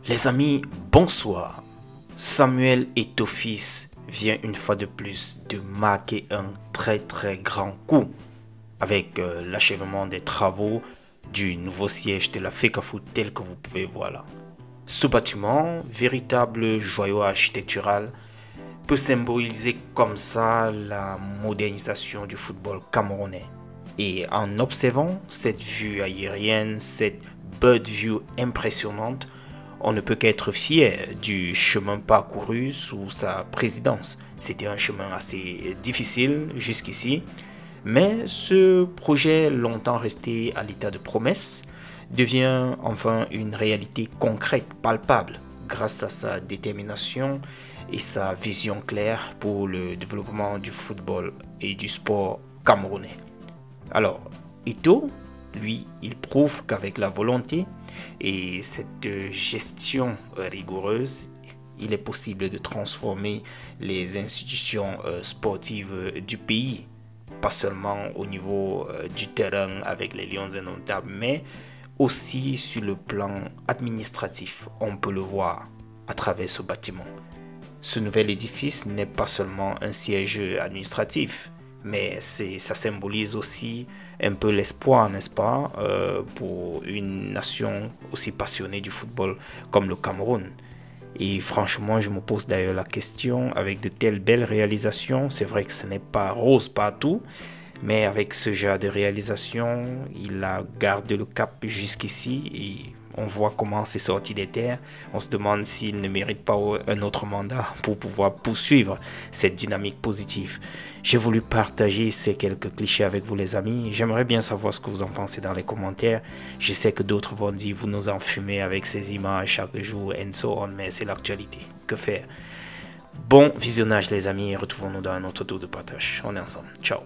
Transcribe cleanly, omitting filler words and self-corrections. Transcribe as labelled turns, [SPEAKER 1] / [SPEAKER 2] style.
[SPEAKER 1] Les amis, bonsoir. Samuel Eto'o vient une fois de plus de marquer un très grand coup avec l'achèvement des travaux du nouveau siège de la FECAFOOT tel que vous pouvez voir là. Ce bâtiment, véritable joyau architectural, peut symboliser comme ça la modernisation du football camerounais. Et en observant cette vue aérienne, cette bird view impressionnante, on ne peut qu'être fier du chemin parcouru sous sa présidence. C'était un chemin assez difficile jusqu'ici, mais ce projet longtemps resté à l'état de promesse devient enfin une réalité concrète, palpable, grâce à sa détermination et sa vision claire pour le développement du football et du sport camerounais. Alors, Eto'o, lui, il prouve qu'avec la volonté et cette gestion rigoureuse, il est possible de transformer les institutions sportives du pays, pas seulement au niveau du terrain avec les Lions indomptables, mais aussi sur le plan administratif. On peut le voir à travers ce bâtiment. Ce nouvel édifice n'est pas seulement un siège administratif, mais ça symbolise aussi un peu l'espoir, n'est-ce pas, pour une nation aussi passionnée du football comme le Cameroun. Et franchement, je me pose d'ailleurs la question, avec de telles belles réalisations, c'est vrai que ce n'est pas rose partout, mais avec ce genre de réalisation, il a gardé le cap jusqu'ici et on voit comment c'est sorti des terres. On se demande s'il ne mérite pas un autre mandat pour pouvoir poursuivre cette dynamique positive. J'ai voulu partager ces quelques clichés avec vous les amis. J'aimerais bien savoir ce que vous en pensez dans les commentaires. Je sais que d'autres vont dire vous nous enfumez avec ces images chaque jour and so on, mais c'est l'actualité. Que faire? Bon visionnage les amis et retrouvons-nous dans un autre tour de partage. On est ensemble. Ciao.